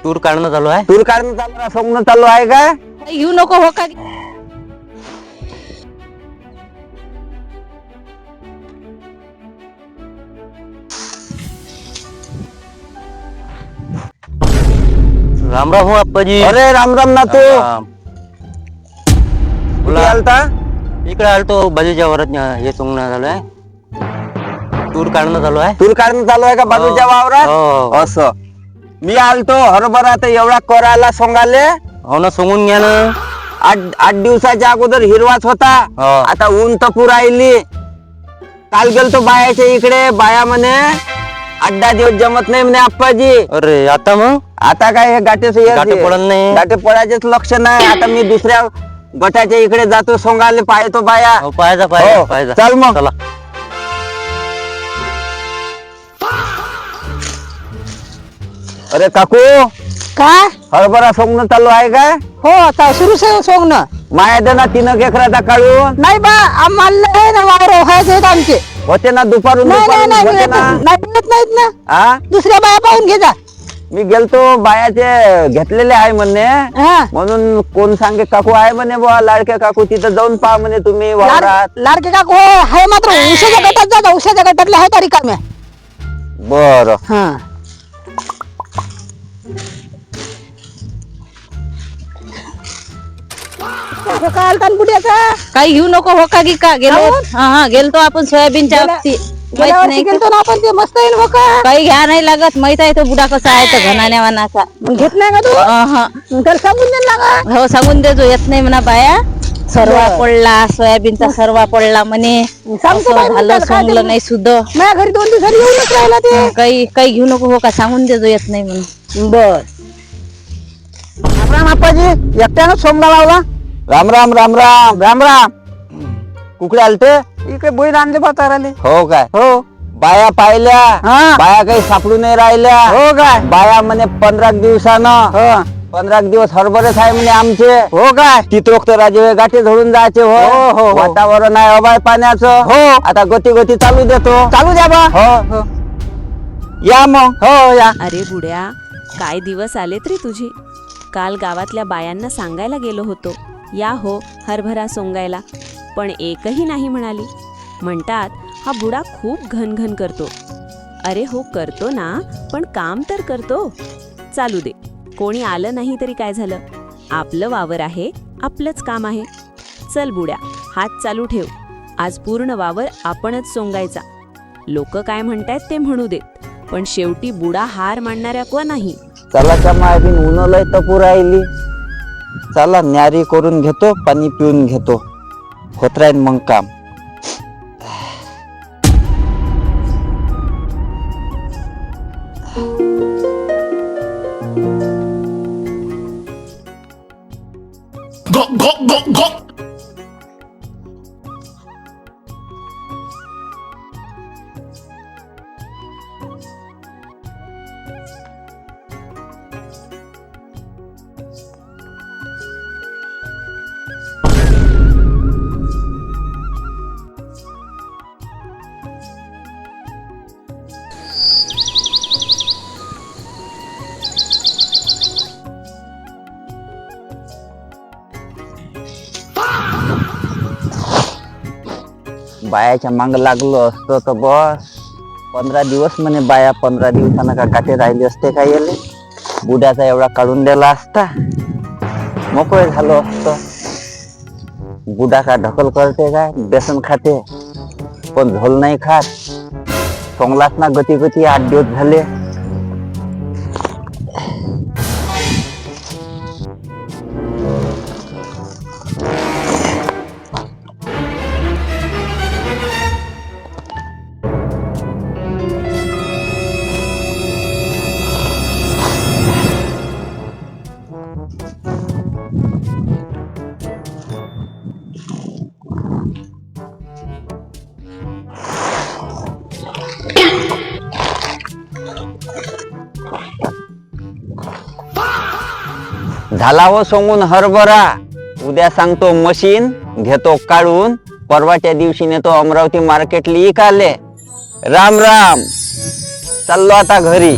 तूर काढणं चालू आहे. तूर काढणं चालू आहे, सोंगणं चालू आहे काय? घेऊ नको हो का. राम राम हो आप्पाजी. अरे राम राम ना तू राम. बोला. आलता इकडे आलतो बाजूच्या वरात हे सोंगणं चालू आहे. तूर काढणं चालू आहे. तूर काढणं चालू आहे का बाजूच्या वावरात? हो. असं मी आलतो हरभरा तर एवढा कोराला सोंगाले. हो ना, सोंगून घ्या ना. 8 दिवसाच्या अगोदर हिरवाच होता. हो. आता ऊन तपू राहिली. काल गेलतो बायाच्या इकडे, बाया म्हणे 8-10 दिवस जमत नाही म्हणे आप्पाजी. अरे आता मग आता काय हे गाठी पडत नाही. गाठी पडायचेच लक्ष नाही. आता मी दुसऱ्या गटाच्या इकडे जातो, सोंगाले पाहतो बाया. हो, पाहायचा हो. पाहायचा पाहायचा. चल मग. चला. अरे काकू, काय हरभरा सोंगणं चालू आहे काय? हो आता सुरू सोंगणं. माया दे ना 3 एकराचा काढून. नाही बा आम्हाला आहे ना वावर व्हायचे आहेत आमचे. होते ना दुपारून नाही नाही नाही होते मिळत ना. मिळत नाहीत ना. हा, दुसऱ्या बाया पाहून घे जा. मी गेलतो बायाचे घेतलेले आहे म्हणणे. हा. म्हणून कोण सांगे काकू आहे म्हणे बुवा, लाडक्या काकू तिथं जाऊन पहा म्हणे तुम्ही वावरात. लाडके काकू आहे मात्र उशाच्या गटात जा. उशाच्या गटातले आहे तारीख आम्ही. बर, हा काल तानपुट्याचा काही घेऊ नको हो का की का गेलो. काहून? हा गेलतो आपण सोयाबीनच्या बाबतीत. गेल्या माहित वर्षी नाही का? गेलतो ना आपण, ते मस्त येईल हो का. काही घ्या नाही लागत. माहित आहे तो बुडा कसा आहे तो घनाण्या मनाचा. मग घेत नाही का तू? हा. मग त्याला सांगून दे ना का. हो सांगून देतो. येत नाही म्हणा बाया. सर्वा पडला सोयाबीनचा सर्वा पडला म्हणे. सांगतो बाई असं मग झालं त्याला, काय सोंगलं ते? नाही सुद्ध. माझ्या घरी 2 दिवसांनी येऊनच राहिला ते. काही घेऊ नको हो का. सांगून देतो येत नाही म्हणून. बर राम आप्पाजी, एकट्यानं सोमडा लावला. राम राम राम राम. राम राम. कुकडे आलते? इकडे बैल आणले बाजाराले. हो काय? हो बाया पाहिल्या. हा. बाया काही सापडून नाही राहिल्या. हो काय? बाया म्हणे 15 दिवसानं. हो 15 दिवस हरभरेच आहे म्हणे आमचे. हो काय? तिथोक्त राजे गाठी धरून जायचे. हो, हो, हो, हो. वातावरण आहे अबाय पाण्याचं. हो. आता गती चालू देतो. चालू द्या बा. हो, या मग. हो या. अरे बुड्या, काय दिवस आलेत रे तुझे. काल गावातल्या बायांना सांगायला गेलो होतो, या हो हरभरा सोंगायला, पण एकही नाही म्हणाली. म्हणतात हा बुडा खूप घनघन करतो. अरे हो करतो ना, पण काम तर करतो. चालू दे, कोणी आलं नाही तरी काय झालं. आपलं वावर आहे, आपलंच काम आहे. चल बुड्या, हात चालू ठेव. आज पूर्ण वावर आपणच सोंगायचा. लोक काय म्हणतायत ते म्हणू देत, पण शेवटी बुडा हार मानणाऱ्या कोण नाही. चला मायबीन ऊन लय तपू राहिली. चला न्यारी करून घेतो, पाणी पिऊन घेतो. होत राहील मग काम. बायाच्या मांग लागलो असतो तर बस 15 दिवस म्हणे बाया 15 दिवसानं का काटे राहिले असते का येले. बुड्याचा एवढा काढून दिला असता, मोकळे झालो असतो. बुडा का ढकल करते काय, बेसन खाते पण झोल नाही खात. सोंगलाच ना गती 8 दिवस झाले. झाला हो सोंगून हरभरा. उद्या सांगतो मशीन घेतो काढून. परवाच्या दिवशी नेतो अमरावती मार्केटली इकाले. राम राम. चाललो आता घरी.